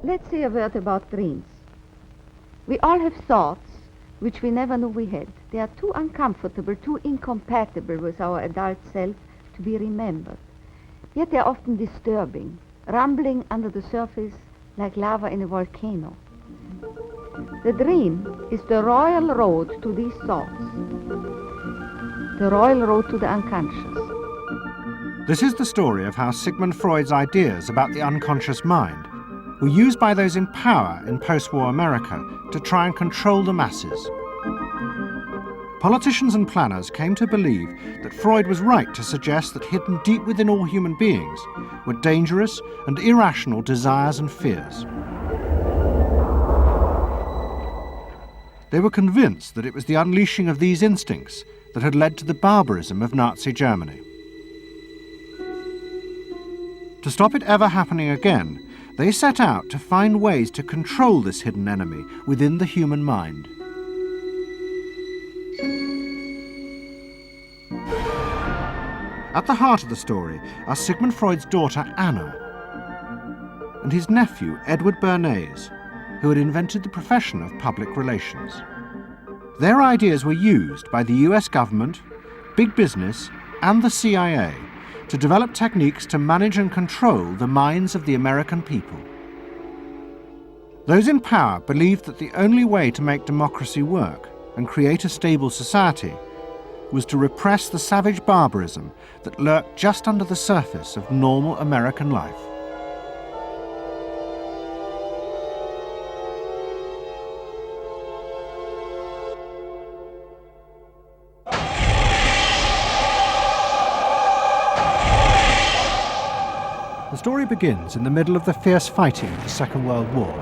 Let's say a word about dreams. We all have thoughts which we never knew we had. They are too uncomfortable, too incompatible with our adult self to be remembered. Yet they are often disturbing, rumbling under the surface like lava in a volcano. The dream is the royal road to these thoughts, the royal road to the unconscious. This is the story of how Sigmund Freud's ideas about the unconscious mind were used by those in power in post-war America to try and control the masses. Politicians and planners came to believe that Freud was right to suggest that hidden deep within all human beings were dangerous and irrational desires and fears. They were convinced that it was the unleashing of these instincts that had led to the barbarism of Nazi Germany. To stop it ever happening again, they set out to find ways to control this hidden enemy within the human mind. At the heart of the story are Sigmund Freud's daughter Anna and his nephew Edward Bernays, who had invented the profession of public relations. Their ideas were used by the US government, big business, and the CIA to develop techniques to manage and control the minds of the American people. Those in power believed that the only way to make democracy work and create a stable society was to repress the savage barbarism that lurked just under the surface of normal American life. The story begins in the middle of the fierce fighting of the Second World War.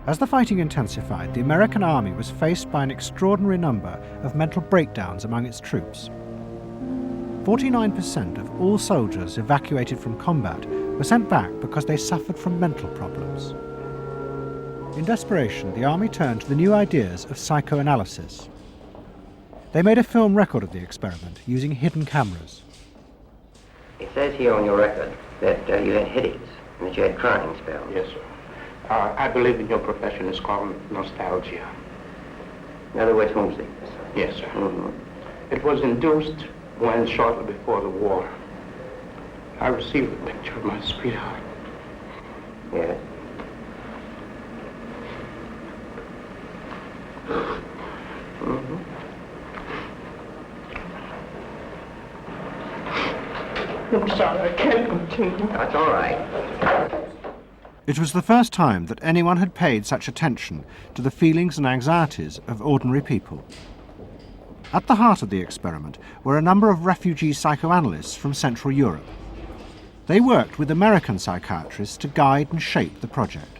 As the fighting intensified, the American army was faced by an extraordinary number of mental breakdowns among its troops. 49% of all soldiers evacuated from combat were sent back because they suffered from mental problems. In desperation, the army turned to the new ideas of psychoanalysis. They made a film record of the experiment using hidden cameras. It says here on your record that you had headaches and that you had crying spells. Yes, sir. I believe in your profession is called nostalgia. In other words, homesickness. Yes, sir. Mm-hmm. It was induced when, shortly before the war, I received a picture of my sweetheart. Yes. Mm-hmm. I'm sorry, I can't continue. That's all right. It was the first time that anyone had paid such attention to the feelings and anxieties of ordinary people. At the heart of the experiment were a number of refugee psychoanalysts from Central Europe. They worked with American psychiatrists to guide and shape the project.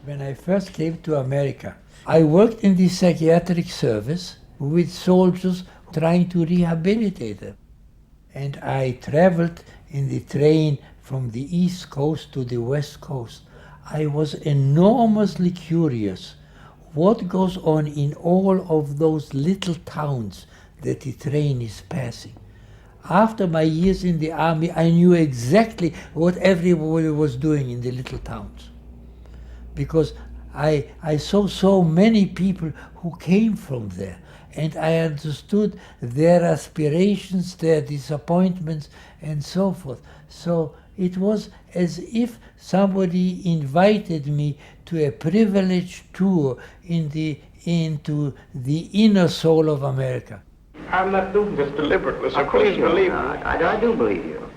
When I first came to America, I worked in the psychiatric service with soldiers trying to rehabilitate them. And I traveled in the train from the East Coast to the West Coast. I was enormously curious what goes on in all of those little towns that the train is passing. After my years in the army, I knew exactly what everybody was doing in the little towns. Because I saw so many people who came from there. And I understood their aspirations, their disappointments, and so forth. So it was as if somebody invited me to a privileged tour into the inner soul of America. I'm not doing this deliberately, so Of course please you're believe me. not. I do believe you.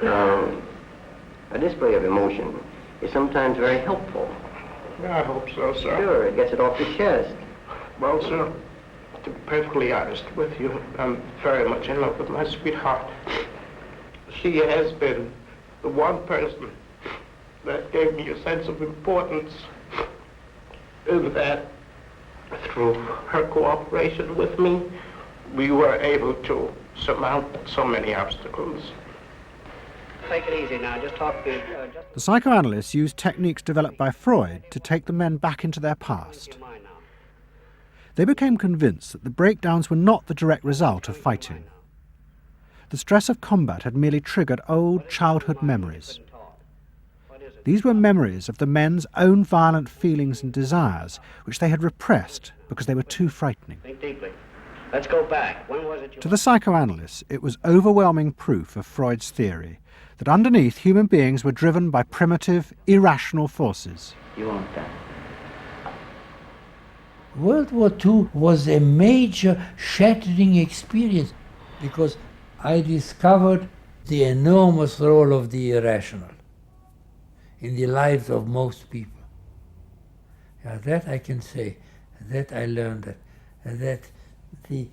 A display of emotion is sometimes very helpful. I hope so, sir. Sure, it gets it off your chest. Well, sir, to be perfectly honest with you, I'm very much in love with my sweetheart. She has been the one person that gave me a sense of importance, and that through her cooperation with me, we were able to surmount so many obstacles. Take it easy now, just talk to... The psychoanalysts used techniques developed by Freud to take the men back into their past. They became convinced that the breakdowns were not the direct result of fighting. The stress of combat had merely triggered old childhood memories. These were memories of the men's own violent feelings and desires, which they had repressed because they were too frightening. Think deeply. Let's go back. When was it you... To the psychoanalysts, it was overwhelming proof of Freud's theory that underneath human beings were driven by primitive, irrational forces. You want that? World War II was a major shattering experience because I discovered the enormous role of the irrational in the lives of most people. Yeah, that I can say, that I learned that the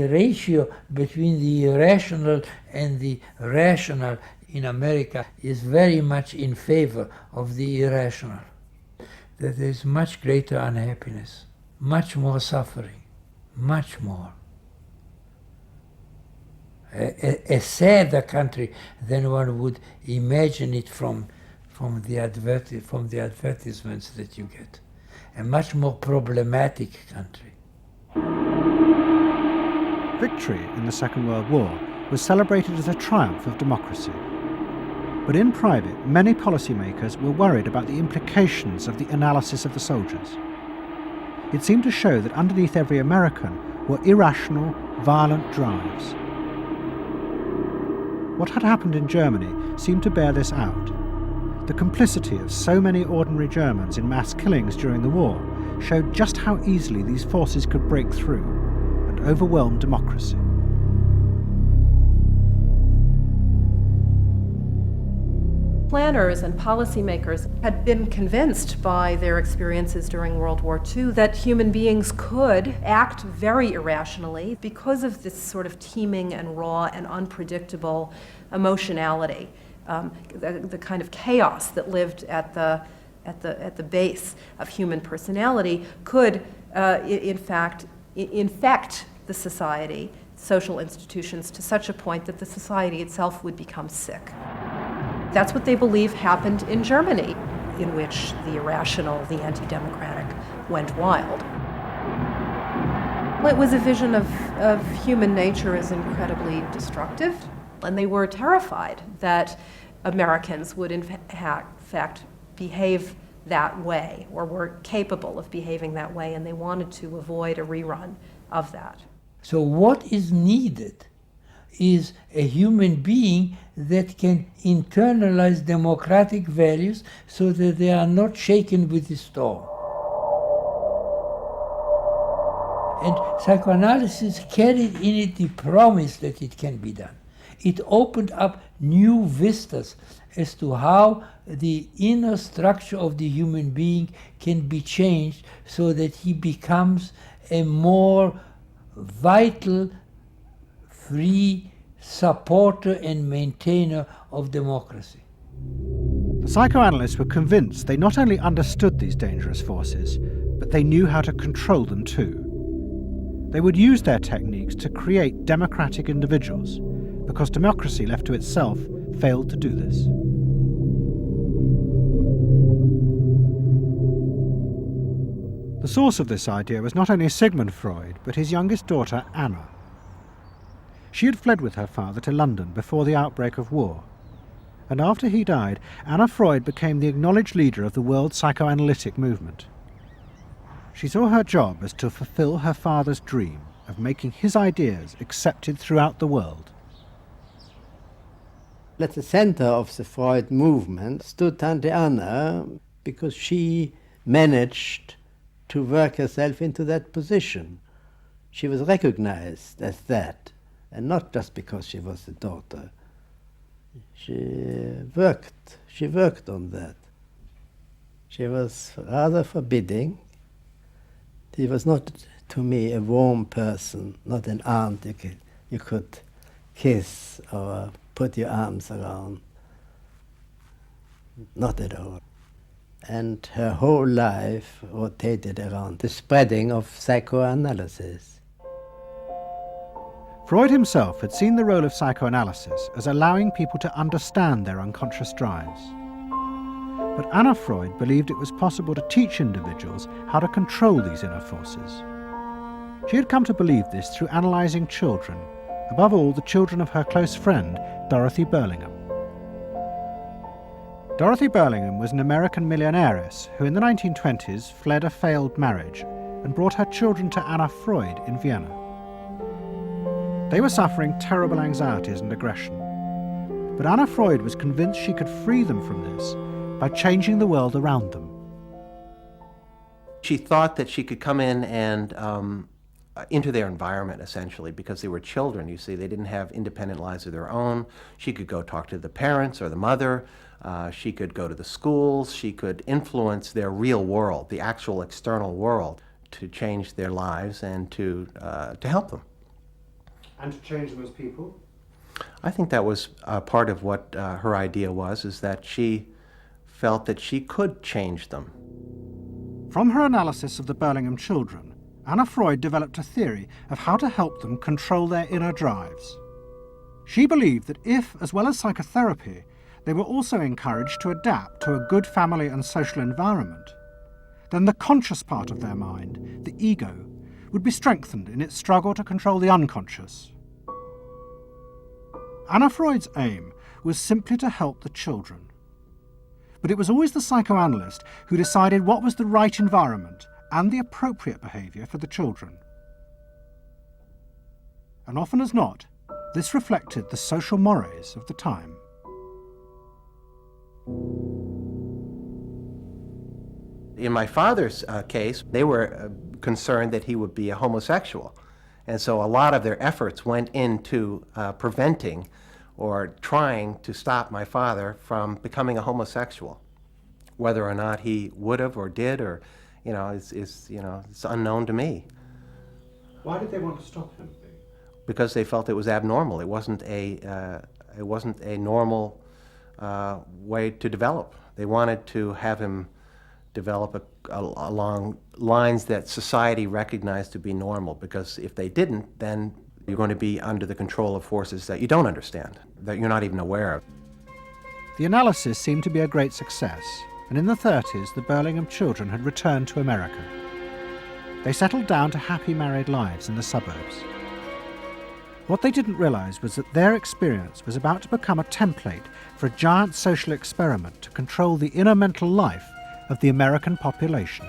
ratio between the irrational and the rational in America is very much in favor of the irrational. That there is much greater unhappiness, much more suffering, much more. A sadder country than one would imagine it from the advertisements that you get. A much more problematic country. Victory in the Second World War was celebrated as a triumph of democracy. But in private, many policymakers were worried about the implications of the analysis of the soldiers. It seemed to show that underneath every American were irrational, violent drives. What had happened in Germany seemed to bear this out. The complicity of so many ordinary Germans in mass killings during the war showed just how easily these forces could break through and overwhelm democracy. Planners and policymakers had been convinced by their experiences during World War II that human beings could act very irrationally because of this sort of teeming and raw and unpredictable emotionality, the kind of chaos that lived at the base of human personality could, in fact, infect the society, social institutions, to such a point that the society itself would become sick. That's what they believe happened in Germany, in which the irrational, the anti-democratic, went wild. It was a vision of human nature as incredibly destructive, and they were terrified that Americans would in fact behave that way, or were capable of behaving that way, and they wanted to avoid a rerun of that. So what is needed is a human being that can internalize democratic values so that they are not shaken with the storm. And psychoanalysis carried in it the promise that it can be done. It opened up new vistas as to how the inner structure of the human being can be changed so that he becomes a more vital, free supporter and maintainer of democracy. The psychoanalysts were convinced they not only understood these dangerous forces, but they knew how to control them too. They would use their techniques to create democratic individuals, because democracy left to itself failed to do this. The source of this idea was not only Sigmund Freud, but his youngest daughter, Anna. She had fled with her father to London before the outbreak of war, and after he died, Anna Freud became the acknowledged leader of the world psychoanalytic movement. She saw her job as to fulfill her father's dream of making his ideas accepted throughout the world. At the center of the Freud movement stood Tante Anna, because she managed to work herself into that position. She was recognized as that, and not just because she was the daughter. She worked on that. She was rather forbidding. She was not, to me, a warm person, not an aunt you could kiss or put your arms around. Not at all. And her whole life rotated around the spreading of psychoanalysis. Freud himself had seen the role of psychoanalysis as allowing people to understand their unconscious drives. But Anna Freud believed it was possible to teach individuals how to control these inner forces. She had come to believe this through analysing children, above all the children of her close friend, Dorothy Burlingham. Dorothy Burlingham was an American millionairess who in the 1920s fled a failed marriage and brought her children to Anna Freud in Vienna. They were suffering terrible anxieties and aggression, but Anna Freud was convinced she could free them from this by changing the world around them. She thought that she could come in and into their environment, essentially, because they were children, you see. They didn't have independent lives of their own. She could go talk to the parents or the mother. She could go to the schools. She could influence their real world, the actual external world, to change their lives and to help them. And to change them as people? I think that was part of what her idea was, is that she felt that she could change them. From her analysis of the Burlingham children, Anna Freud developed a theory of how to help them control their inner drives. She believed that if, as well as psychotherapy, they were also encouraged to adapt to a good family and social environment, then the conscious part of their mind, the ego, would be strengthened in its struggle to control the unconscious. Anna Freud's aim was simply to help the children. But it was always the psychoanalyst who decided what was the right environment and the appropriate behaviour for the children. And often as not, this reflected the social mores of the time. In my father's case, they were concerned that he would be a homosexual. And so a lot of their efforts went into preventing or trying to stop my father from becoming a homosexual. Whether or not he would have or did, or, it's unknown to me. Why did they want to stop him? Because they felt it was abnormal. It wasn't a normal way to develop. They wanted to have him develop along lines that society recognized to be normal, because if they didn't, then you're going to be under the control of forces that you don't understand, that you're not even aware of. The analysis seemed to be a great success, and in the 30s the Burlingham children had returned to America. They settled down to happy married lives in the suburbs. What they didn't realize was that their experience was about to become a template for a giant social experiment to control the inner mental life of the American population.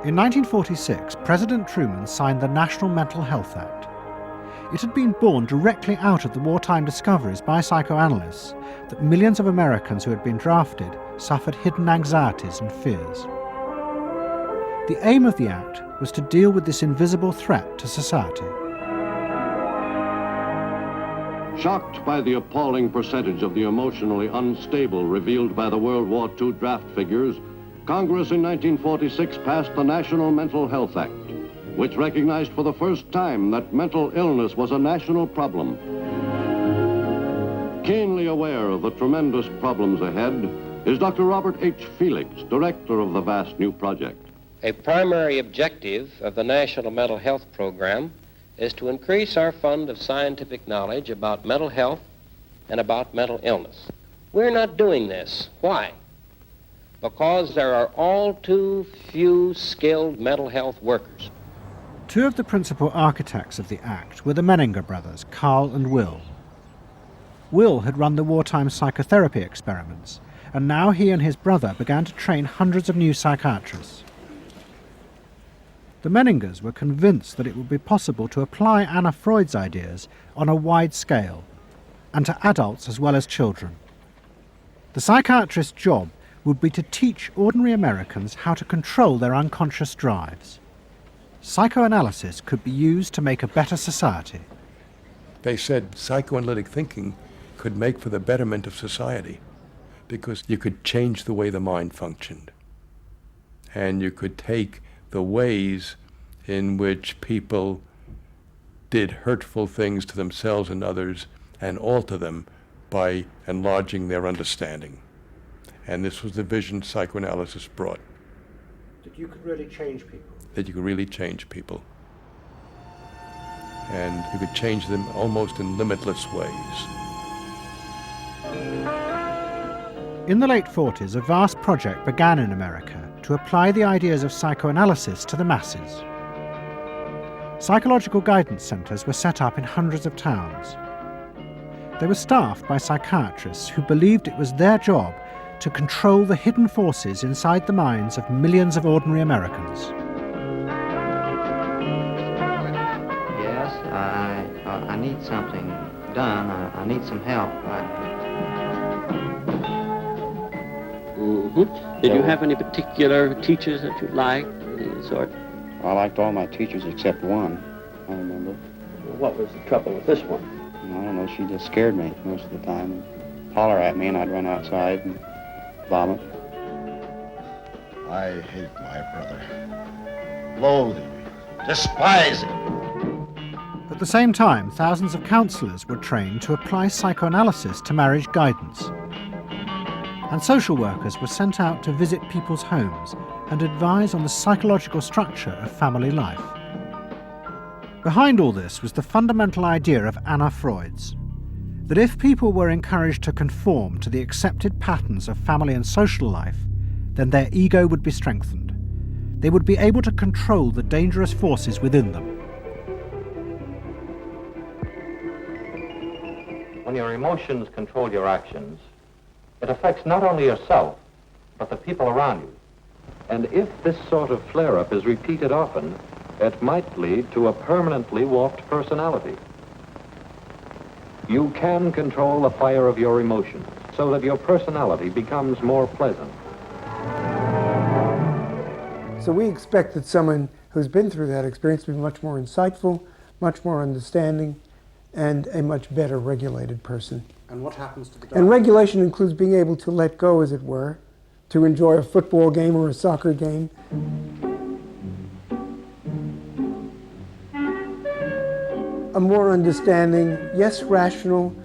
In 1946, President Truman signed the National Mental Health Act. It had been born directly out of the wartime discoveries by psychoanalysts that millions of Americans who had been drafted suffered hidden anxieties and fears. The aim of the act was to deal with this invisible threat to society. Shocked by the appalling percentage of the emotionally unstable revealed by the World War II draft figures, Congress in 1946 passed the National Mental Health Act, which recognized for the first time that mental illness was a national problem. Keenly aware of the tremendous problems ahead is Dr. Robert H. Felix, director of the vast new project. A primary objective of the National Mental Health Program is to increase our fund of scientific knowledge about mental health and about mental illness. We're not doing this. Why? Because there are all too few skilled mental health workers. Two of the principal architects of the Act were the Menninger brothers, Carl and Will. Will had run the wartime psychotherapy experiments, and now he and his brother began to train hundreds of new psychiatrists. The Menningers were convinced that it would be possible to apply Anna Freud's ideas on a wide scale, and to adults as well as children. The psychiatrist's job would be to teach ordinary Americans how to control their unconscious drives. Psychoanalysis could be used to make a better society. They said psychoanalytic thinking could make for the betterment of society, because you could change the way the mind functioned. And you could take the ways in which people did hurtful things to themselves and others and alter them by enlarging their understanding. And this was the vision psychoanalysis brought. That you could really change people. That you could really change people. And you could change them almost in limitless ways. In the late 40s, a vast project began in America to apply the ideas of psychoanalysis to the masses. Psychological guidance centres were set up in hundreds of towns. They were staffed by psychiatrists who believed it was their job to control the hidden forces inside the minds of millions of ordinary Americans. Yes, I need something done. I need some help. Did you have any particular teachers that you liked, any sort? I liked all my teachers except one, I remember. What was the trouble with this one? I don't know, she just scared me most of the time. Holler at me and I'd run outside and vomit. I hate my brother. Loathe him. Despise him. At the same time, thousands of counselors were trained to apply psychoanalysis to marriage guidance. And social workers were sent out to visit people's homes and advise on the psychological structure of family life. Behind all this was the fundamental idea of Anna Freud's, that if people were encouraged to conform to the accepted patterns of family and social life, then their ego would be strengthened. They would be able to control the dangerous forces within them. When your emotions control your actions, it affects not only yourself, but the people around you. And if this sort of flare-up is repeated often, it might lead to a permanently warped personality. You can control the fire of your emotions so that your personality becomes more pleasant. So we expect that someone who's been through that experience to be much more insightful, much more understanding, and a much better regulated person. And what happens to the And regulation includes being able to let go, as it were, to enjoy a football game or a soccer game. A more understanding, yes, rational,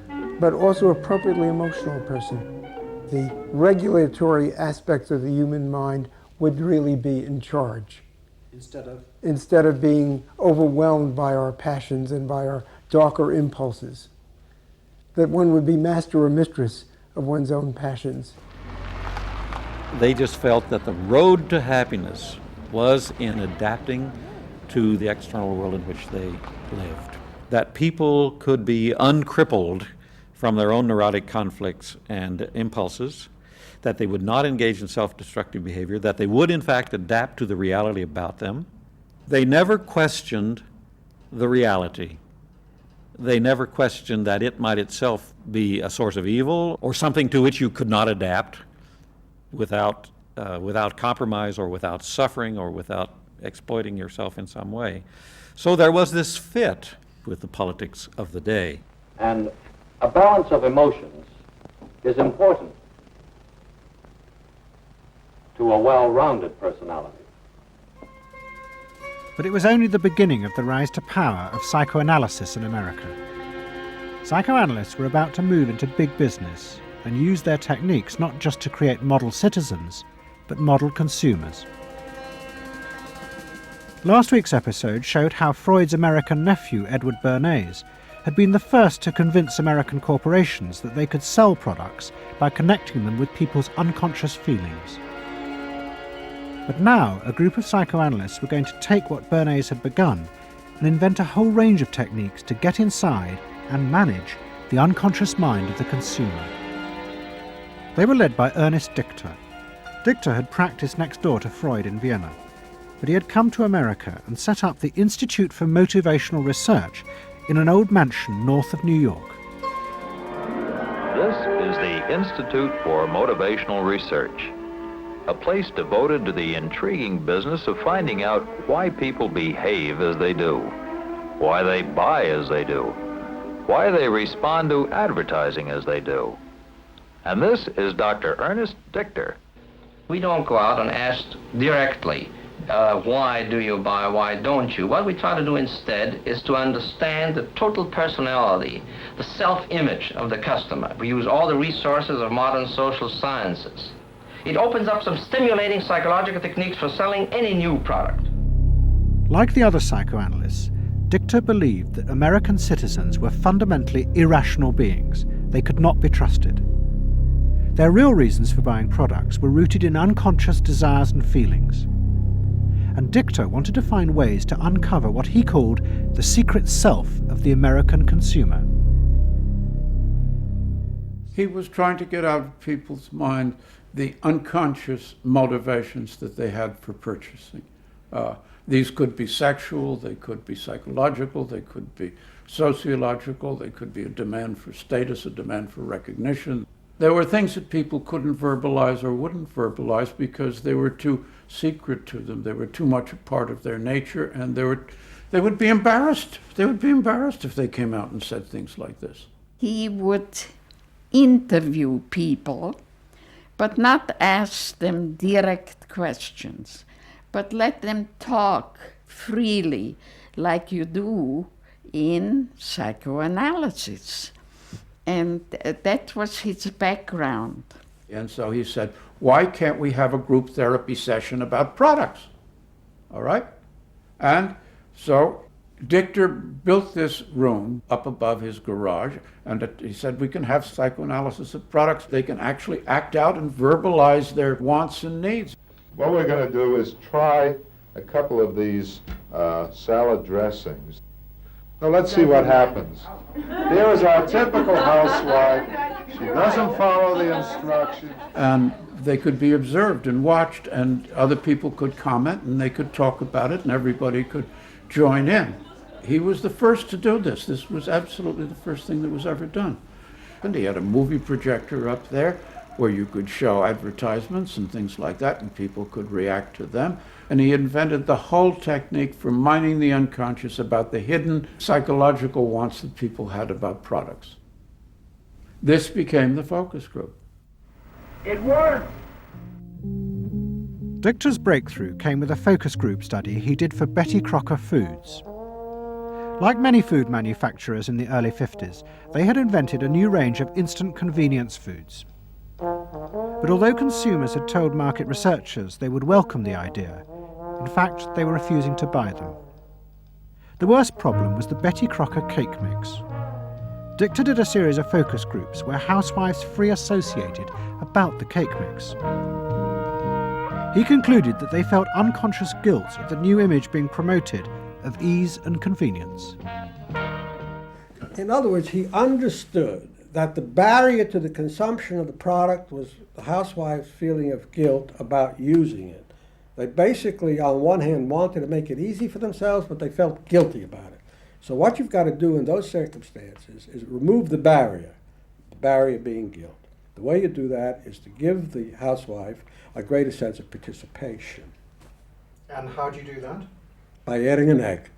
but also appropriately emotional person. The regulatory aspects of the human mind would really be in charge. Instead of being overwhelmed by our passions and by our darker impulses. That one would be master or mistress of one's own passions. They just felt that the road to happiness was in adapting to the external world in which they lived. That people could be uncrippled from their own neurotic conflicts and impulses, that they would not engage in self-destructive behavior, that they would in fact adapt to the reality about them. They never questioned the reality. They never questioned that it might itself be a source of evil or something to which you could not adapt without compromise or without suffering or without exploiting yourself in some way. So there was this fit with the politics of the day. And a balance of emotions is important to a well-rounded personality. But it was only the beginning of the rise to power of psychoanalysis in America. Psychoanalysts were about to move into big business and use their techniques not just to create model citizens, but model consumers. Last week's episode showed how Freud's American nephew, Edward Bernays, had been the first to convince American corporations that they could sell products by connecting them with people's unconscious feelings. But now, a group of psychoanalysts were going to take what Bernays had begun and invent a whole range of techniques to get inside and manage the unconscious mind of the consumer. They were led by Ernest Dichter. Dichter had practiced next door to Freud in Vienna, but he had come to America and set up the Institute for Motivational Research in an old mansion north of New York. This is the Institute for Motivational Research, a place devoted to the intriguing business of finding out why people behave as they do, why they buy as they do, why they respond to advertising as they do. And this is Dr. Ernest Dichter. We don't go out and ask directly, why do you buy, why don't you? What we try to do instead is to understand the total personality, the self-image of the customer. We use all the resources of modern social sciences. It opens up some stimulating psychological techniques for selling any new product. Like the other psychoanalysts, Dichter believed that American citizens were fundamentally irrational beings. They could not be trusted. Their real reasons for buying products were rooted in unconscious desires and feelings. And Dichter wanted to find ways to uncover what he called the secret self of the American consumer. He was trying to get out of people's mind the unconscious motivations that they had for purchasing. These could be sexual, they could be psychological, they could be sociological, they could be a demand for status, a demand for recognition. There were things that people couldn't verbalize or wouldn't verbalize because they were too secret to them. They were too much a part of their nature, and they would be embarrassed. They would be embarrassed if they came out and said things like this. He would interview people, but not ask them direct questions, but let them talk freely like you do in psychoanalysis. And that was his background. And so he said, why can't we have a group therapy session about products? All right? And so Dichter built this room up above his garage, and he said we can have psychoanalysis of products. They can actually act out and verbalize their wants and needs. What we're going to do is try a couple of these salad dressings. Now let's see what happens. Here is our typical housewife. She doesn't follow the instructions. And they could be observed and watched, and other people could comment, and they could talk about it, and everybody could join in. He was the first to do this. This was absolutely the first thing that was ever done. And he had a movie projector up there where you could show advertisements and things like that, and people could react to them. And he invented the whole technique for mining the unconscious about the hidden psychological wants that people had about products. This became the focus group. It worked! Dichter's breakthrough came with a focus group study he did for Betty Crocker Foods. Like many food manufacturers in the early 50s, they had invented a new range of instant convenience foods. But although consumers had told market researchers they would welcome the idea, in fact, they were refusing to buy them. The worst problem was the Betty Crocker cake mix. Dichter did a series of focus groups where housewives free associated about the cake mix. He concluded that they felt unconscious guilt at the new image being promoted of ease and convenience. In other words, he understood that the barrier to the consumption of the product was the housewife's feeling of guilt about using it. They basically, on one hand, wanted to make it easy for themselves, but they felt guilty about it. So what you've got to do in those circumstances is remove the barrier being guilt. The way you do that is to give the housewife a greater sense of participation. And how do you do that? By adding an egg.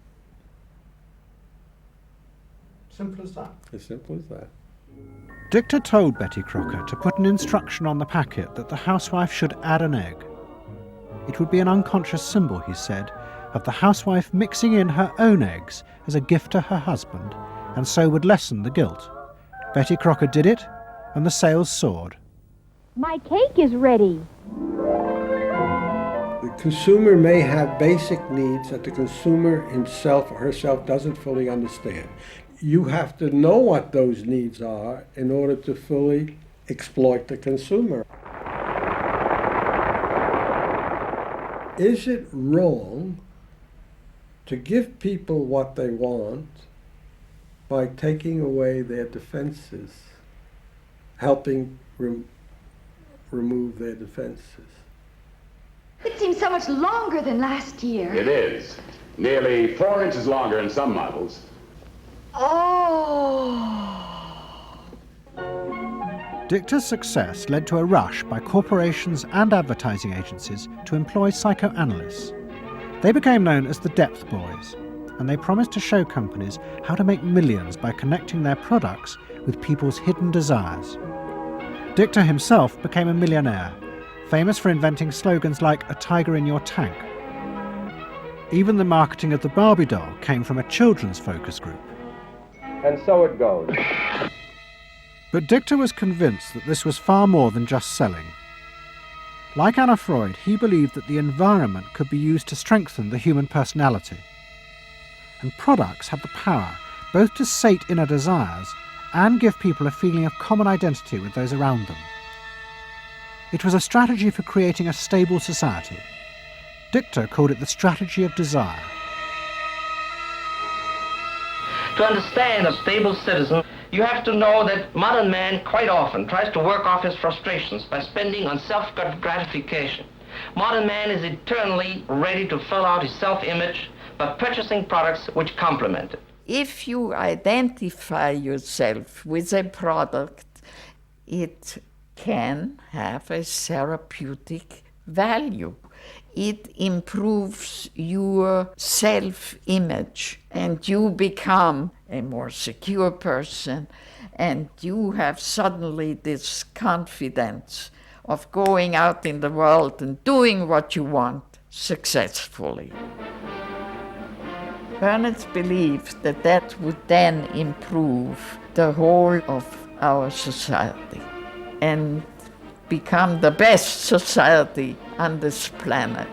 Simple as that. As simple as that. Dichter told Betty Crocker to put an instruction on the packet that the housewife should add an egg. It would be an unconscious symbol, he said, of the housewife mixing in her own eggs as a gift to her husband, and so would lessen the guilt. Betty Crocker did it, and the sales soared. My cake is ready. The consumer may have basic needs that the consumer himself or herself doesn't fully understand. You have to know what those needs are in order to fully exploit the consumer. Is it wrong to give people what they want by taking away their defenses, helping remove their defenses? It seems so much longer than last year. It is. Nearly 4 inches longer in some models. Oh. Dichter's success led to a rush by corporations and advertising agencies to employ psychoanalysts. They became known as the Depth Boys, and they promised to show companies how to make millions by connecting their products with people's hidden desires. Dichter himself became a millionaire, famous for inventing slogans like "a tiger in your tank." Even the marketing of the Barbie doll came from a children's focus group. And so it goes. But Dichter was convinced that this was far more than just selling. Like Anna Freud, he believed that the environment could be used to strengthen the human personality. And products had the power both to sate inner desires and give people a feeling of common identity with those around them. It was a strategy for creating a stable society. Dichter called it the strategy of desire. To understand a stable citizen, You have to know that modern man quite often tries to work off his frustrations by spending on self-gratification. Modern man is eternally ready to fill out his self-image by purchasing products which complement it. If you identify yourself with a product, it can have a therapeutic value. It improves your self-image, and you become a more secure person, and you have suddenly this confidence of going out in the world and doing what you want successfully. Bernays believed that that would then improve the whole of our society and become the best society on this planet.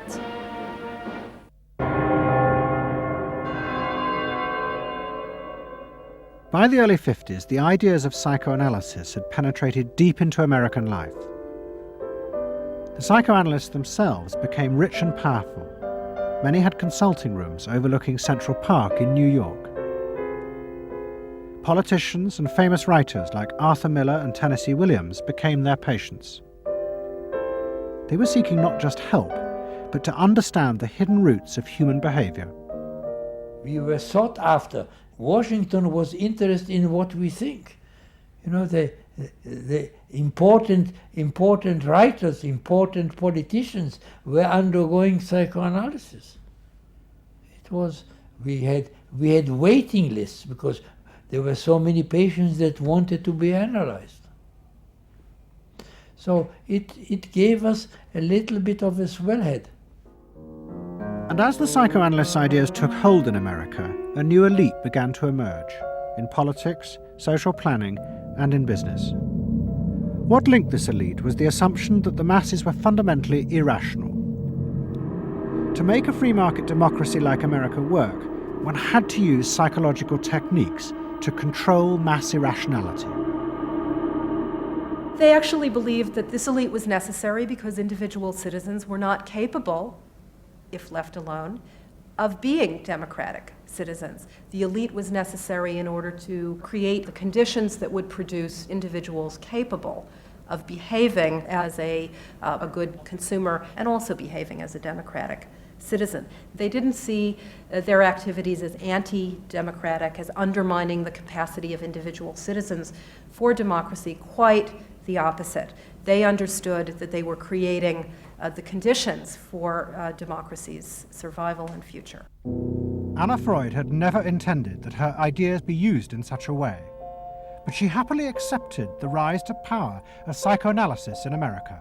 By the early 50s, the ideas of psychoanalysis had penetrated deep into American life. The psychoanalysts themselves became rich and powerful. Many had consulting rooms overlooking Central Park in New York. Politicians and famous writers like Arthur Miller and Tennessee Williams became their patients. They were seeking not just help, but to understand the hidden roots of human behavior. We were sought after. Washington was interested in what we think. You know, the important writers, important politicians were undergoing psychoanalysis. It was, we had waiting lists because there were so many patients that wanted to be analyzed. So it gave us a little bit of a swellhead. And as the psychoanalysts' ideas took hold in America, a new elite began to emerge in politics, social planning, and in business. What linked this elite was the assumption that the masses were fundamentally irrational. To make a free market democracy like America work, one had to use psychological techniques to control mass irrationality. They actually believed that this elite was necessary because individual citizens were not capable, if left alone, of being democratic citizens. The elite was necessary in order to create the conditions that would produce individuals capable of behaving as a good consumer and also behaving as a democratic citizen. They didn't see their activities as anti-democratic, as undermining the capacity of individual citizens for democracy. Quite the opposite. They understood that they were creating the conditions for democracy's survival and future. Anna Freud had never intended that her ideas be used in such a way, but she happily accepted the rise to power of psychoanalysis in America.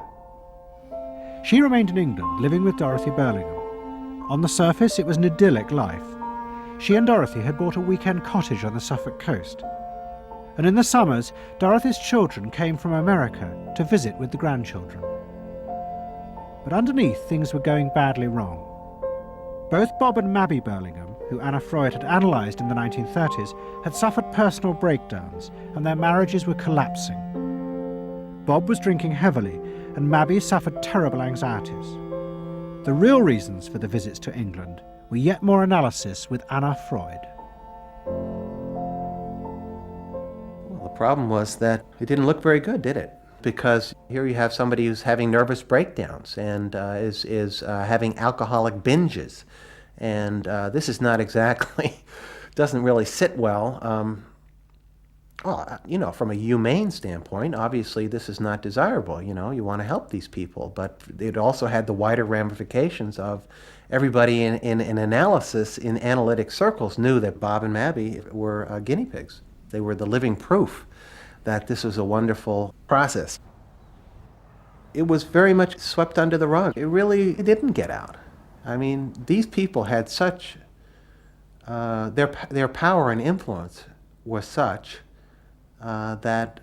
She remained in England, living with Dorothy Burlingham. On the surface, it was an idyllic life. She and Dorothy had bought a weekend cottage on the Suffolk coast. And in the summers, Dorothy's children came from America to visit with the grandchildren. But underneath, things were going badly wrong. Both Bob and Mabby Burlingham, who Anna Freud had analysed in the 1930s, had suffered personal breakdowns, and their marriages were collapsing. Bob was drinking heavily, and Mabby suffered terrible anxieties. The real reasons for the visits to England were yet more analysis with Anna Freud. Well, the problem was that it didn't look very good, did it? Because here you have somebody who's having nervous breakdowns and is having alcoholic binges. And this is not exactly, doesn't really sit well. Well, you know, from a humane standpoint, obviously this is not desirable. You know, you want to help these people, but it also had the wider ramifications of everybody in analysis, in analytic circles, knew that Bob and Mabby were guinea pigs. They were the living proof that this was a wonderful process. It was very much swept under the rug. It didn't get out. I mean, these people had such, their power and influence was such that,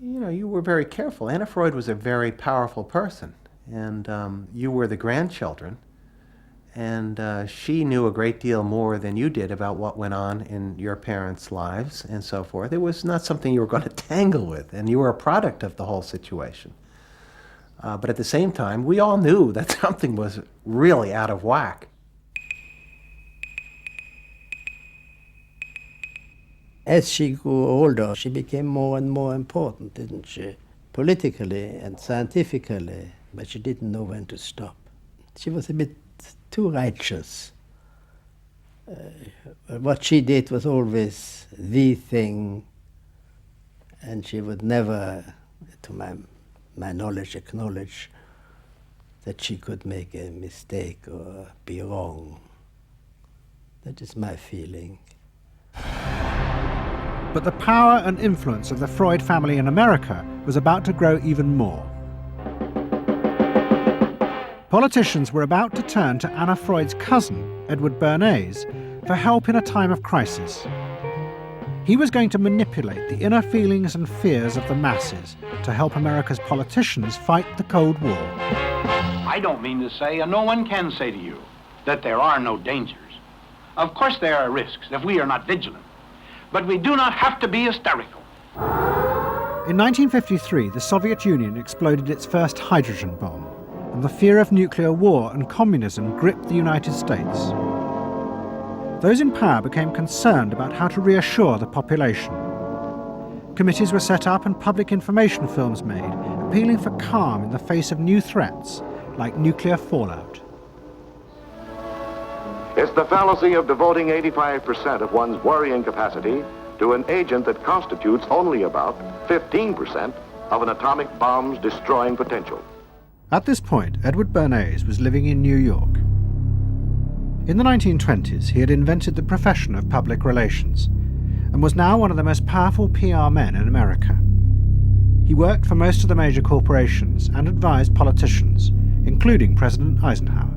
you know, you were very careful. Anna Freud was a very powerful person, and you were the grandchildren, and she knew a great deal more than you did about what went on in your parents' lives and so forth. It was not something you were going to tangle with, and you were a product of the whole situation. But at the same time, we all knew that something was really out of whack. As she grew older, she became more and more important, didn't she? Politically and scientifically, but she didn't know when to stop. She was a bit too righteous. What she did was always the thing, and she would never, to my knowledge, acknowledge that she could make a mistake or be wrong. That is my feeling. But the power and influence of the Freud family in America was about to grow even more. Politicians were about to turn to Anna Freud's cousin, Edward Bernays, for help in a time of crisis. He was going to manipulate the inner feelings and fears of the masses to help America's politicians fight the Cold War. I don't mean to say, and no one can say to you, that there are no dangers. Of course there are risks if we are not vigilant. But we do not have to be hysterical. In 1953, the Soviet Union exploded its first hydrogen bomb, and the fear of nuclear war and communism gripped the United States. Those in power became concerned about how to reassure the population. Committees were set up and public information films made, appealing for calm in the face of new threats, like nuclear fallout. It's the fallacy of devoting 85% of one's worrying capacity to an agent that constitutes only about 15% of an atomic bomb's destroying potential. At this point, Edward Bernays was living in New York. In the 1920s, he had invented the profession of public relations and was now one of the most powerful PR men in America. He worked for most of the major corporations and advised politicians, including President Eisenhower.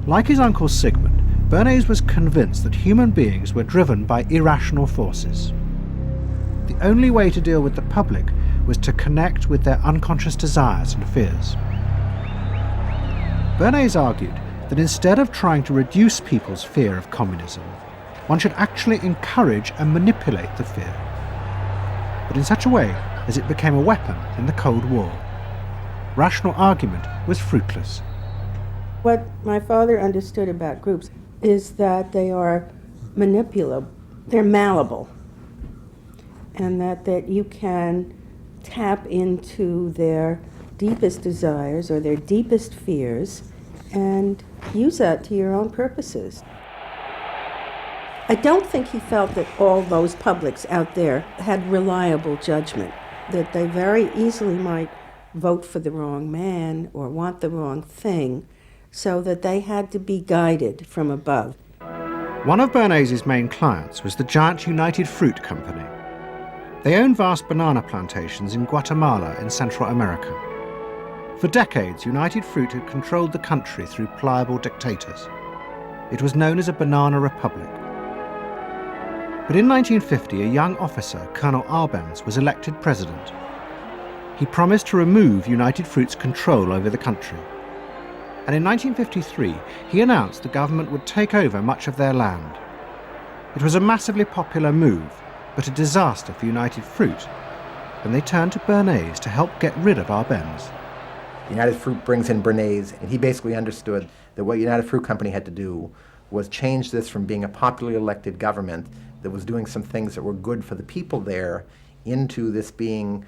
Like his uncle Sigmund, Bernays was convinced that human beings were driven by irrational forces. The only way to deal with the public was to connect with their unconscious desires and fears. Bernays argued that instead of trying to reduce people's fear of communism, one should actually encourage and manipulate the fear, but in such a way as it became a weapon in the Cold War. Rational argument was fruitless. What my father understood about groups is that they are manipulable, they're malleable, and that you can tap into their deepest desires or their deepest fears and use that to your own purposes. I don't think he felt that all those publics out there had reliable judgment, that they very easily might vote for the wrong man or want the wrong thing, so that they had to be guided from above. One of Bernays' main clients was the giant United Fruit Company. They owned vast banana plantations in Guatemala in Central America. For decades, United Fruit had controlled the country through pliable dictators. It was known as a banana republic. But in 1950, a young officer, Colonel Arbenz, was elected president. He promised to remove United Fruit's control over the country. And in 1953, he announced the government would take over much of their land. It was a massively popular move, but a disaster for United Fruit, and they turned to Bernays to help get rid of Arbenz. United Fruit brings in Bernays, and he basically understood that what United Fruit Company had to do was change this from being a popularly elected government that was doing some things that were good for the people there into this being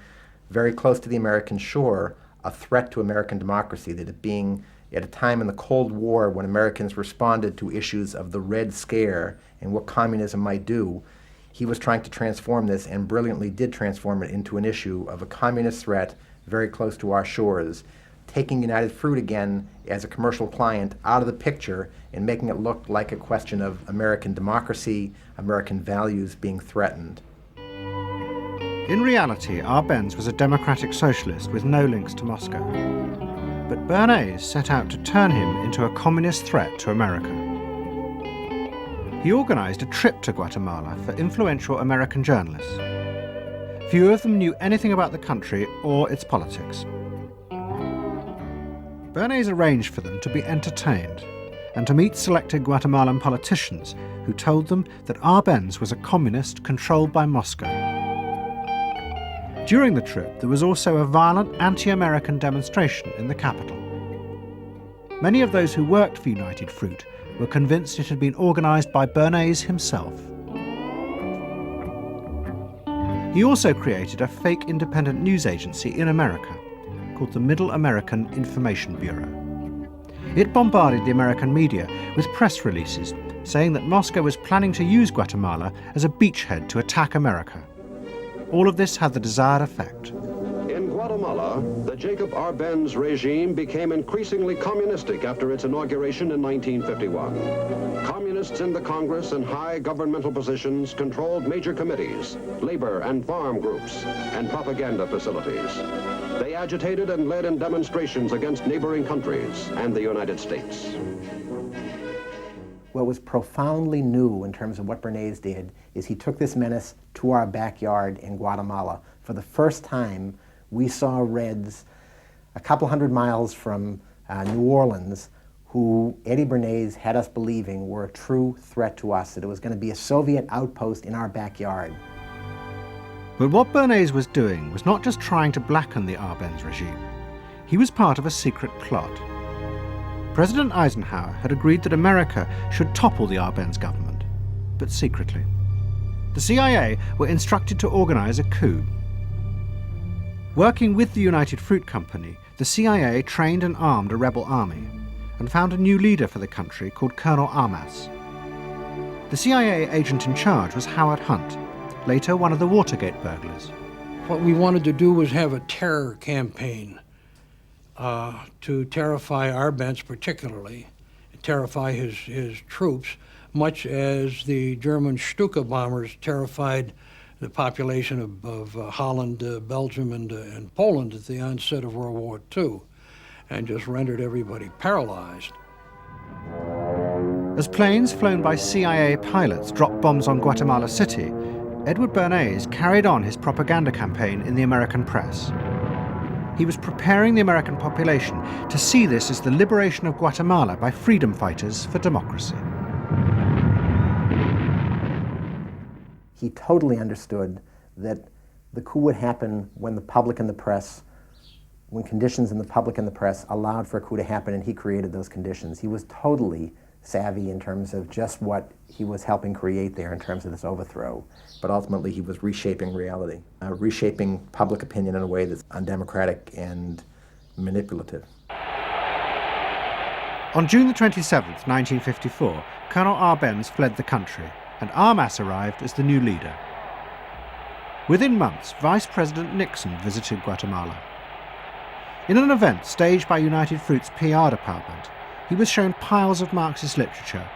very close to the American shore, a threat to American democracy, that it being at a time in the Cold War when Americans responded to issues of the Red Scare and what communism might do, he was trying to transform this and brilliantly did transform it into an issue of a communist threat very close to our shores, taking United Fruit again as a commercial client out of the picture and making it look like a question of American democracy, American values being threatened. In reality, Arbenz was a democratic socialist with no links to Moscow. But Bernays set out to turn him into a communist threat to America. He organized a trip to Guatemala for influential American journalists. Few of them knew anything about the country or its politics. Bernays arranged for them to be entertained and to meet selected Guatemalan politicians who told them that Arbenz was a communist controlled by Moscow. During the trip, there was also a violent anti-American demonstration in the capital. Many of those who worked for United Fruit were convinced it had been organized by Bernays himself. He also created a fake independent news agency in America called the Middle American Information Bureau. It bombarded the American media with press releases saying that Moscow was planning to use Guatemala as a beachhead to attack America. All of this had the desired effect. In Guatemala, the Jacob Arbenz regime became increasingly communistic after its inauguration in 1951. Communists in the Congress and high governmental positions controlled major committees, labor and farm groups, and propaganda facilities. They agitated and led in demonstrations against neighboring countries and the United States. What was profoundly new in terms of what Bernays did is he took this menace to our backyard in Guatemala. For the first time, we saw Reds a couple hundred miles from New Orleans who Eddie Bernays had us believing were a true threat to us, that it was going to be a Soviet outpost in our backyard. But what Bernays was doing was not just trying to blacken the Arbenz regime. He was part of a secret plot. President Eisenhower had agreed that America should topple the Arbenz government, but secretly. The CIA were instructed to organize a coup. Working with the United Fruit Company, the CIA trained and armed a rebel army and found a new leader for the country called Colonel Armas. The CIA agent in charge was Howard Hunt, later one of the Watergate burglars. What we wanted to do was have a terror campaign to terrify Arbenz particularly, terrify his troops, much as the German Stuka bombers terrified the population of Holland, Belgium, and Poland at the onset of World War II, and just rendered everybody paralyzed. As planes flown by CIA pilots dropped bombs on Guatemala City, Edward Bernays carried on his propaganda campaign in the American press. He was preparing the American population to see this as the liberation of Guatemala by freedom fighters for democracy. He totally understood that the coup would happen when the public and the press, when conditions in the public and the press allowed for a coup to happen, and he created those conditions. He was totally savvy in terms of just what he was helping create there in terms of this overthrow. But ultimately he was reshaping reality, reshaping public opinion in a way that's undemocratic and manipulative. On June the 27th, 1954, Colonel Arbenz fled the country, and Armas arrived as the new leader. Within months, Vice President Nixon visited Guatemala. In an event staged by United Fruit's PR department, he was shown piles of Marxist literature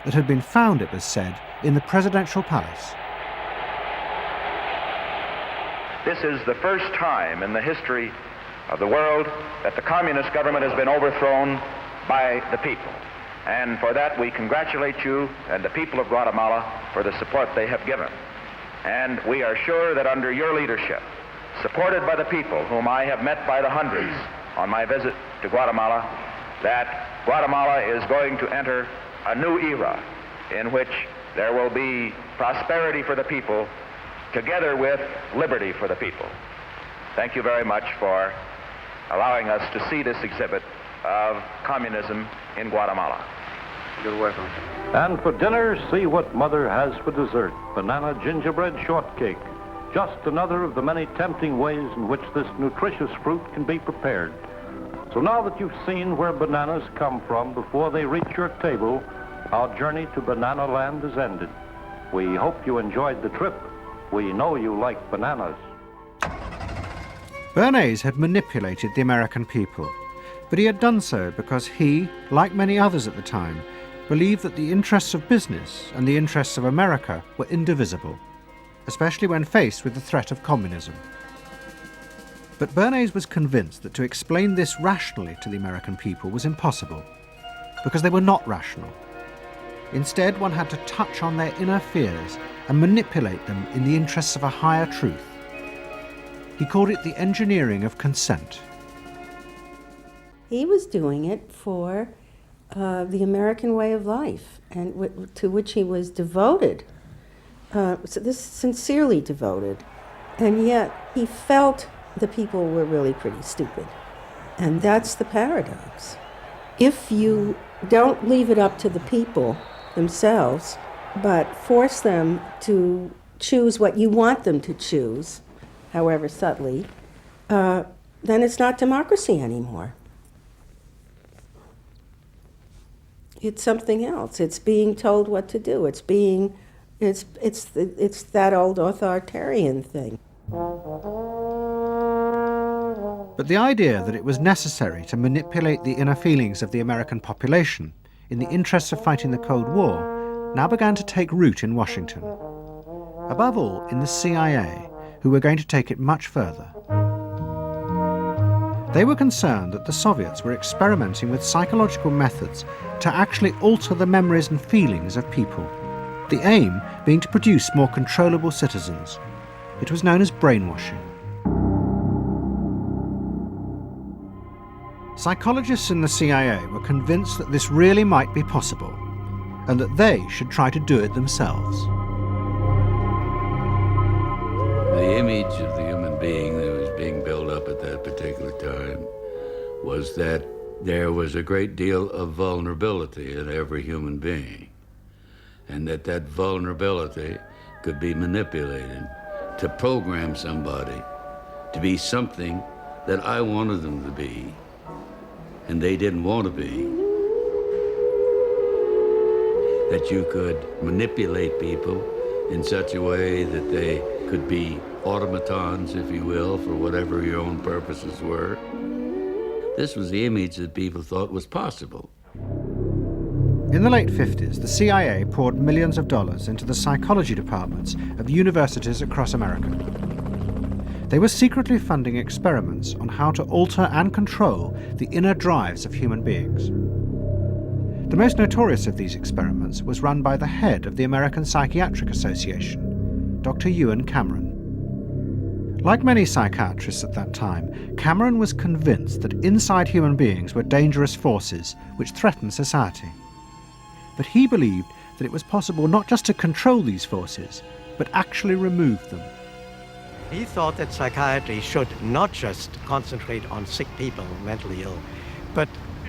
that had been found, it was said, in the presidential palace. This is the first time in the history of the world that the communist government has been overthrown by the people. And for that we congratulate you and the people of Guatemala for the support they have given. And we are sure that under your leadership, supported by the people whom I have met by the hundreds on my visit to Guatemala, that Guatemala is going to enter a new era in which there will be prosperity for the people together with liberty for the people. Thank you very much for allowing us to see this exhibit of communism in Guatemala. You're welcome. And for dinner, see what Mother has for dessert. Banana gingerbread shortcake. Just another of the many tempting ways in which this nutritious fruit can be prepared. So now that you've seen where bananas come from before they reach your table, our journey to Banana Land is ended. We hope you enjoyed the trip. We know you like bananas. Bernays had manipulated the American people, but he had done so because he, like many others at the time, believed that the interests of business and the interests of America were indivisible, especially when faced with the threat of communism. But Bernays was convinced that to explain this rationally to the American people was impossible, because they were not rational. Instead, one had to touch on their inner fears and manipulate them in the interests of a higher truth. He called it the engineering of consent. He was doing it for the American way of life, and to which he was devoted, sincerely devoted. And yet he felt the people were really pretty stupid. And that's the paradox. If you don't leave it up to the people themselves, but force them to choose what you want them to choose, however subtly, then it's not democracy anymore. It's something else. It's being told what to do. It's that old authoritarian thing. But the idea that it was necessary to manipulate the inner feelings of the American population in the interests of fighting the Cold War now began to take root in Washington. Above all, in the CIA, who were going to take it much further. They were concerned that the Soviets were experimenting with psychological methods to actually alter the memories and feelings of people, the aim being to produce more controllable citizens. It was known as brainwashing. Psychologists in the CIA were convinced that this really might be possible, and that they should try to do it themselves. The image of the human being that was being built up at that particular time was that there was a great deal of vulnerability in every human being, and that vulnerability could be manipulated to program somebody to be something that I wanted them to be, and they didn't want to be. That you could manipulate people in such a way that they could be automatons, if you will, for whatever your own purposes were. This was the image that people thought was possible. In the late 50s, the CIA poured millions of dollars into the psychology departments of universities across America. They were secretly funding experiments on how to alter and control the inner drives of human beings. The most notorious of these experiments was run by the head of the American Psychiatric Association, Dr. Ewen Cameron. Like many psychiatrists at that time, Cameron was convinced that inside human beings were dangerous forces which threatened society. But he believed that it was possible not just to control these forces, but actually remove them. He thought that psychiatry should not just concentrate on sick people, mentally ill, but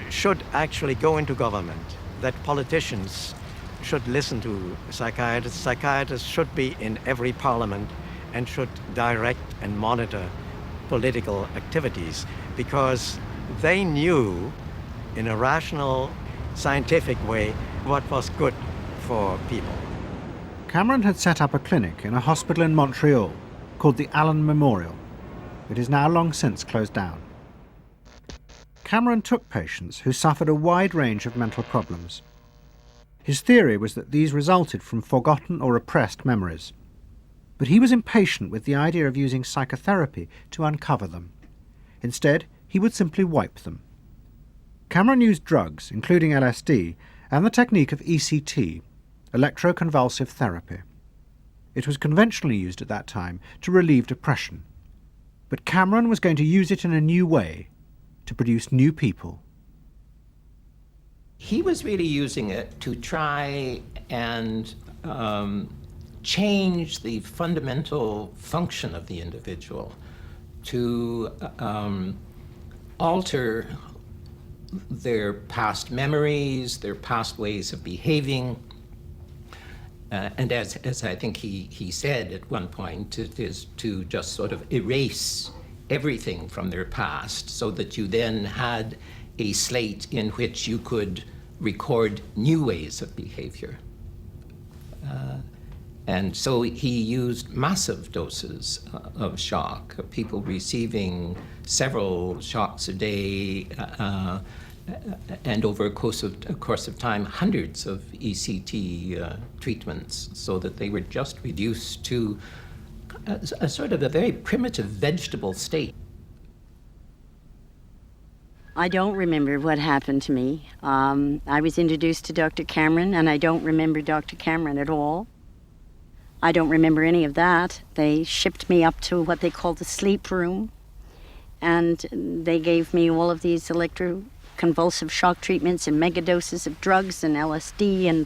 should actually go into government, that politicians should listen to psychiatrists. Psychiatrists should be in every parliament and should direct and monitor political activities, because they knew in a rational, scientific way what was good for people. Cameron had set up a clinic in a hospital in Montreal called the Allen Memorial. It is now long since closed down. Cameron took patients who suffered a wide range of mental problems. His theory was that these resulted from forgotten or repressed memories. But he was impatient with the idea of using psychotherapy to uncover them. Instead, he would simply wipe them. Cameron used drugs, including LSD, and the technique of ECT, electroconvulsive therapy. It was conventionally used at that time to relieve depression. But Cameron was going to use it in a new way, to produce new people. He was really using it to try and change the fundamental function of the individual, to alter their past memories, their past ways of behaving. And as I think he said at one point, it is to just sort of erase everything from their past so that you then had a slate in which you could record new ways of behavior. And so he used massive doses of shock, people receiving several shocks a day, and over a course of time, hundreds of ECT treatments, so that they were just reduced to a sort of a very primitive vegetable state. I don't remember what happened to me. I was introduced to Dr. Cameron, and I don't remember Dr. Cameron at all. I don't remember any of that. They shipped me up to what they called the sleep room, and they gave me all of these electroconvulsive shock treatments and megadoses of drugs and LSD and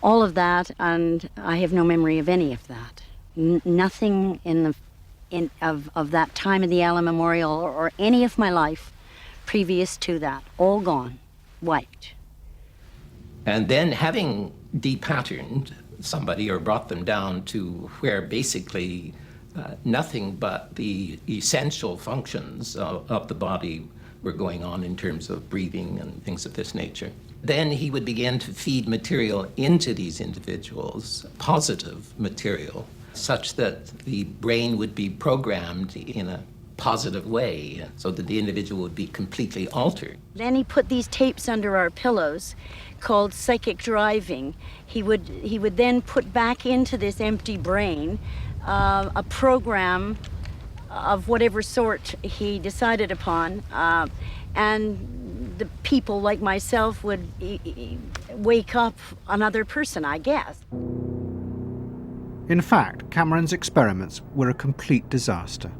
all of that, and I have no memory of any of that. Nothing of that time in the Allen Memorial or any of my life previous to that. All gone, wiped. And then having depatterned somebody or brought them down to where basically nothing but the essential functions of the body were going on in terms of breathing and things of this nature. Then he would begin to feed material into these individuals, positive material, such that the brain would be programmed in a positive way, so that the individual would be completely altered. Then he put these tapes under our pillows called psychic driving. He would then put back into this empty brain a program of whatever sort he decided upon, and the people like myself would wake up another person, I guess. In fact, Cameron's experiments were a complete disaster.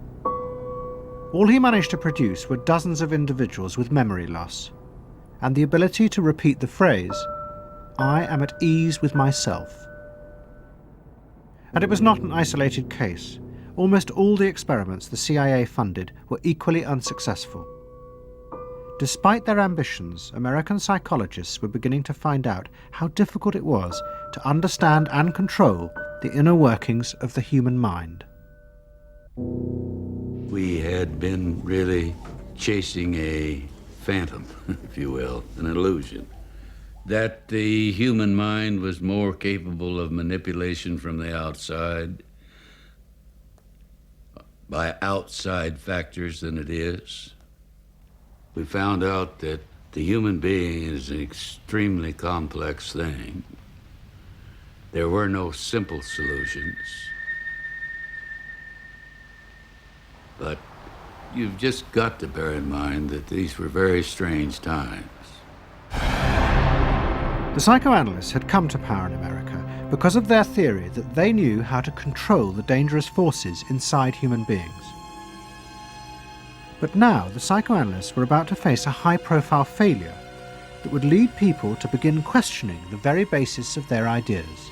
All he managed to produce were dozens of individuals with memory loss, and the ability to repeat the phrase, "I am at ease with myself." And it was not an isolated case. Almost all the experiments the CIA funded were equally unsuccessful. Despite their ambitions, American psychologists were beginning to find out how difficult it was to understand and control the inner workings of the human mind. We had been really chasing a phantom, if you will, an illusion, that the human mind was more capable of manipulation from the outside by outside factors than it is. We found out that the human being is an extremely complex thing. There were no simple solutions. But you've just got to bear in mind that these were very strange times. The psychoanalysts had come to power in America because of their theory that they knew how to control the dangerous forces inside human beings. But now the psychoanalysts were about to face a high-profile failure that would lead people to begin questioning the very basis of their ideas.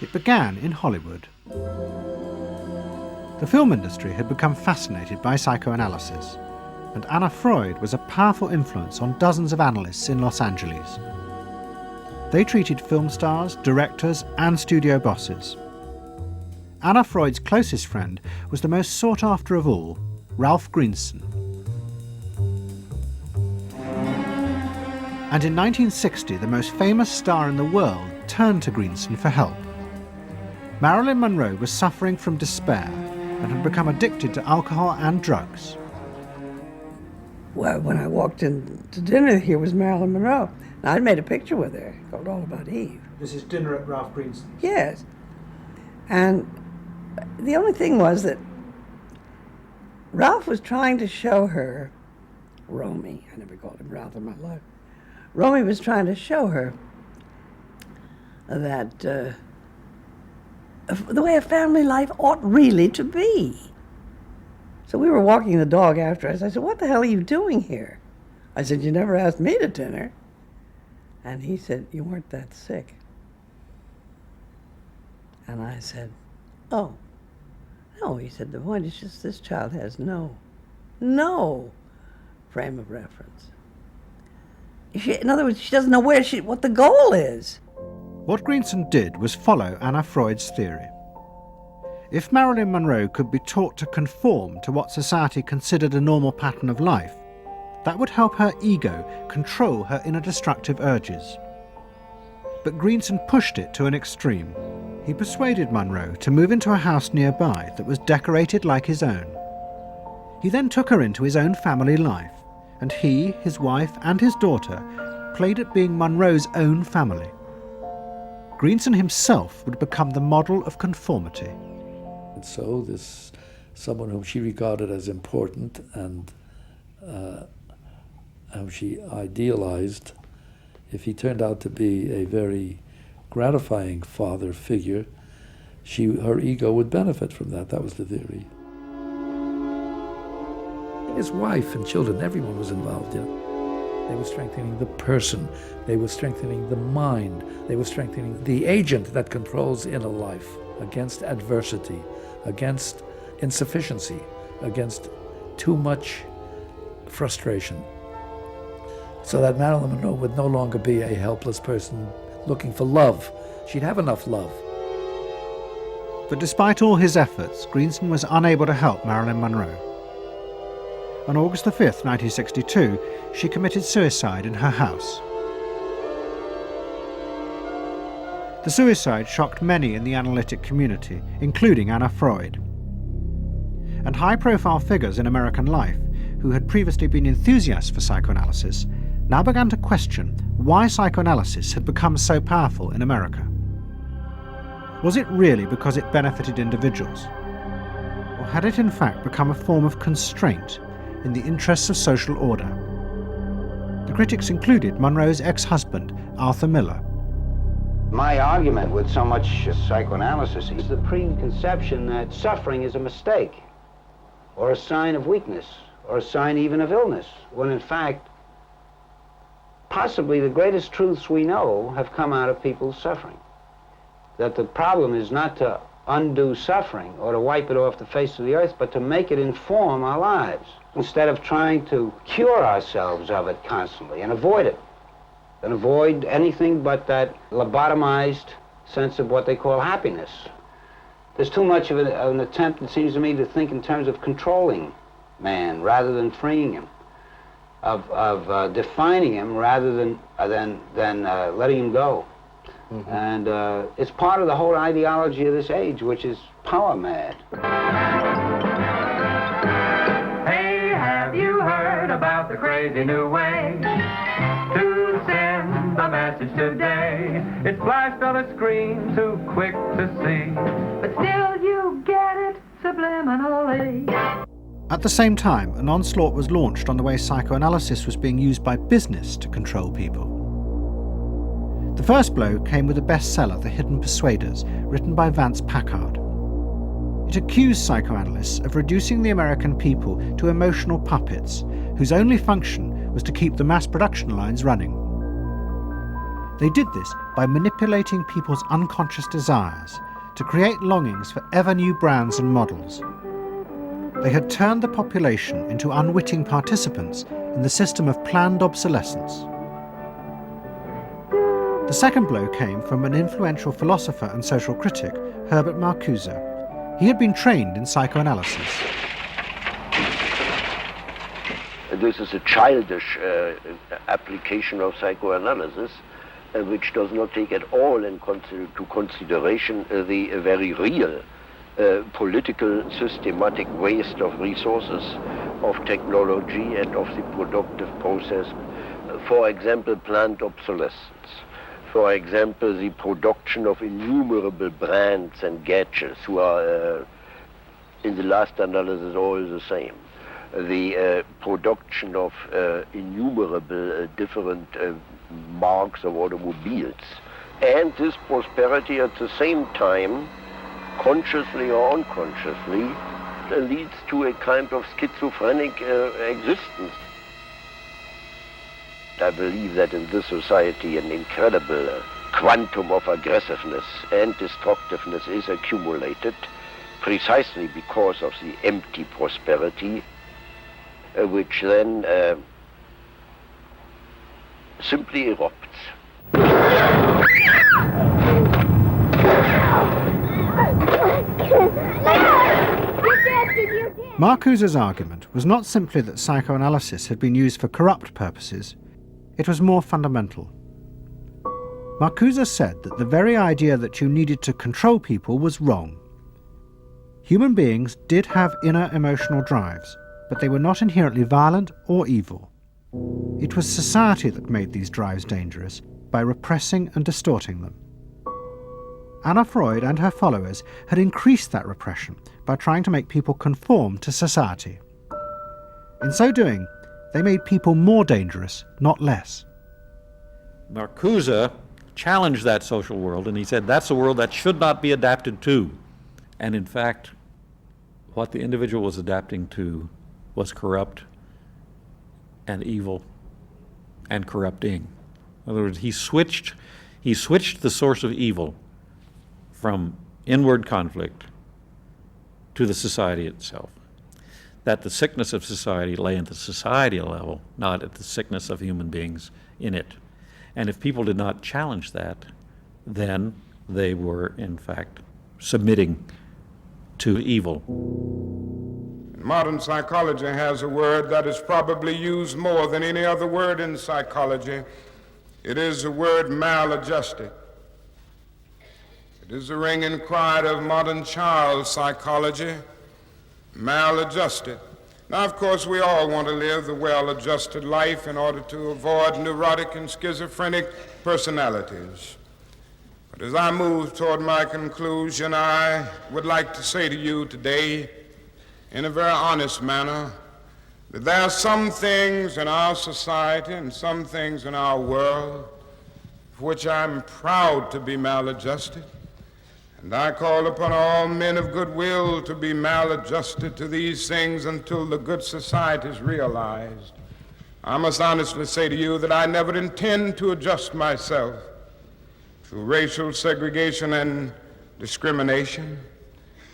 It began in Hollywood. The film industry had become fascinated by psychoanalysis, and Anna Freud was a powerful influence on dozens of analysts in Los Angeles. They treated film stars, directors, and studio bosses. Anna Freud's closest friend was the most sought after of all, Ralph Greenson. And in 1960, the most famous star in the world turned to Greenson for help. Marilyn Monroe was suffering from despair and had become addicted to alcohol and drugs. Well, when I walked in to dinner, here was Marilyn Monroe. And I'd made a picture with her called All About Eve. This is dinner at Ralph Greenson's. Yes. And the only thing was that Ralph was trying to show her, Romy, I never called him Ralph in my life. Romy was trying to show her that the way a family life ought really to be. So we were walking the dog after us. I said, "What the hell are you doing here?" I said, "You never asked me to dinner." And he said, "You weren't that sick." And I said, "Oh, no." He said, "The point is just this child has no frame of reference. In other words, she doesn't know what the goal is." What Greenson did was follow Anna Freud's theory. If Marilyn Monroe could be taught to conform to what society considered a normal pattern of life, that would help her ego control her inner destructive urges. But Greenson pushed it to an extreme. He persuaded Monroe to move into a house nearby that was decorated like his own. He then took her into his own family life, and he, his wife, and his daughter played at being Monroe's own family. Greenson himself would become the model of conformity. And so this someone whom she regarded as important and whom she idealized, if he turned out to be a very gratifying father figure, her ego would benefit from that. That was the theory. His wife and children, everyone was involved in it. They were strengthening the person. They were strengthening the mind. They were strengthening the agent that controls inner life against adversity, against insufficiency, against too much frustration. So that Marilyn Monroe would no longer be a helpless person looking for love. She'd have enough love. But despite all his efforts, Greenson was unable to help Marilyn Monroe. On August 5th, 1962, she committed suicide in her house. The suicide shocked many in the analytic community, including Anna Freud. And high-profile figures in American life, who had previously been enthusiasts for psychoanalysis, now began to question why psychoanalysis had become so powerful in America. Was it really because it benefited individuals? Or had it in fact become a form of constraint in the interests of social order? The critics included Monroe's ex-husband, Arthur Miller. My argument with so much psychoanalysis is the preconception that suffering is a mistake, or a sign of weakness, or a sign even of illness, when in fact, possibly the greatest truths we know have come out of people's suffering. That the problem is not to undo suffering or to wipe it off the face of the earth, but to make it inform our lives, instead of trying to cure ourselves of it constantly and avoid it. And avoid anything but that lobotomized sense of what they call happiness. There's too much of an attempt, it seems to me, to think in terms of controlling man rather than freeing him, of defining him rather than letting him go. Mm-hmm. And it's part of the whole ideology of this age, which is power mad. Hey, have you heard about the crazy new way to send a message today? It's flashed on a screen, too quick to see, but still you get it subliminally. At the same time, an onslaught was launched on the way psychoanalysis was being used by business to control people. The first blow came with a bestseller, The Hidden Persuaders, written by Vance Packard. It accused psychoanalysts of reducing the American people to emotional puppets whose only function was to keep the mass production lines running. They did this by manipulating people's unconscious desires to create longings for ever new brands and models. They had turned the population into unwitting participants in the system of planned obsolescence. The second blow came from an influential philosopher and social critic, Herbert Marcuse. He had been trained in psychoanalysis. This is a childish application of psychoanalysis, which does not take at all into consideration the very real political systematic waste of resources, of technology and of the productive process. For example, planned obsolescence. For example, the production of innumerable brands and gadgets who are, in the last analysis, all the same. The production of innumerable different marks of automobiles. And this prosperity at the same time, consciously or unconsciously, leads to a kind of schizophrenic existence. I believe that in this society an incredible quantum of aggressiveness and destructiveness is accumulated precisely because of the empty prosperity, which then simply erupts. Marcuse's argument was not simply that psychoanalysis had been used for corrupt purposes, it was more fundamental. Marcuse said that the very idea that you needed to control people was wrong. Human beings did have inner emotional drives, but they were not inherently violent or evil. It was society that made these drives dangerous by repressing and distorting them. Anna Freud and her followers had increased that repression by trying to make people conform to society. In so doing, they made people more dangerous, not less. Marcuse challenged that social world, and he said that's a world that should not be adapted to. And in fact, what the individual was adapting to was corrupt and evil and corrupting. In other words, he switched the source of evil from inward conflict to the society itself. That the sickness of society lay at the societal level, not at the sickness of human beings in it. And if people did not challenge that, then they were, in fact, submitting to evil. Modern psychology has a word that is probably used more than any other word in psychology. It is the word maladjusted. It is the ringing cry of modern child psychology, maladjusted. Now, of course, we all want to live the well-adjusted life in order to avoid neurotic and schizophrenic personalities. But as I move toward my conclusion, I would like to say to you today, in a very honest manner, that there are some things in our society and some things in our world for which I'm proud to be maladjusted. And I call upon all men of goodwill to be maladjusted to these things until the good society is realized. I must honestly say to you that I never intend to adjust myself to racial segregation and discrimination.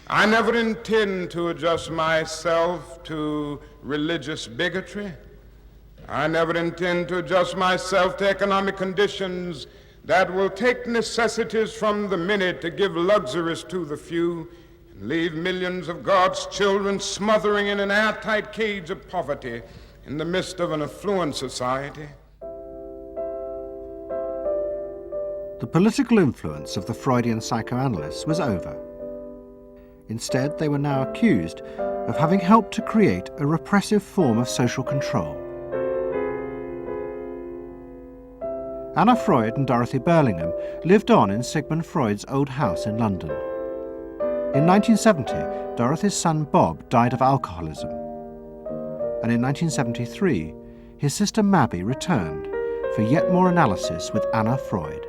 I never intend to adjust myself to religious bigotry. I never intend to adjust myself to economic conditions that will take necessities from the many to give luxuries to the few and leave millions of God's children smothering in an airtight cage of poverty in the midst of an affluent society. The political influence of the Freudian psychoanalysts was over. Instead, they were now accused of having helped to create a repressive form of social control. Anna Freud and Dorothy Burlingham lived on in Sigmund Freud's old house in London. In 1970, Dorothy's son Bob died of alcoholism. And in 1973, his sister Mabby returned for yet more analysis with Anna Freud.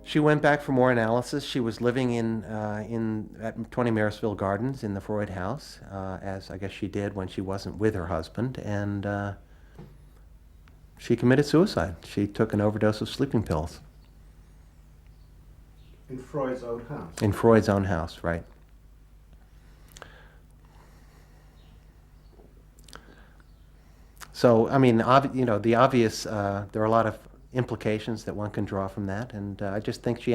She went back for more analysis. She was living at 20 Marisville Gardens in the Freud house, as I guess she did when she wasn't with her husband, and she committed suicide. She took an overdose of sleeping pills. In Freud's own house? In Freud's own house, right. So, I mean, the obvious, there are a lot of implications that one can draw from that, and I just think she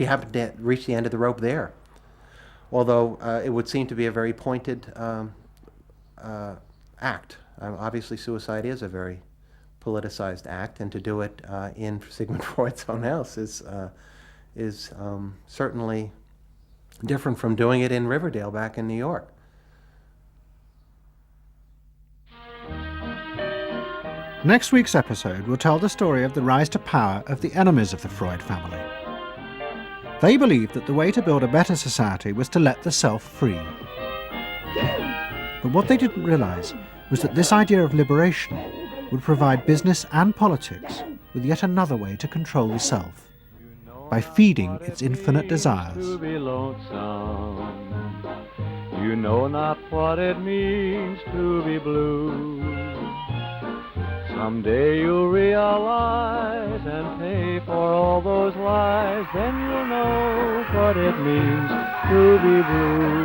happened to reach the end of the rope there. Although it would seem to be a very pointed act. Obviously, suicide is a very politicized act, and to do it in Sigmund Freud's own house is certainly different from doing it in Riverdale back in New York. Next week's episode will tell the story of the rise to power of the enemies of the Freud family. They believed that the way to build a better society was to let the self free. But what they didn't realize was that this idea of liberation would provide business and politics with yet another way to control the self, by feeding its infinite desires. To be lonesome. You know not what it means to be blue. Someday you'll realize and pay for all those lies, then you'll know what it means to be blue.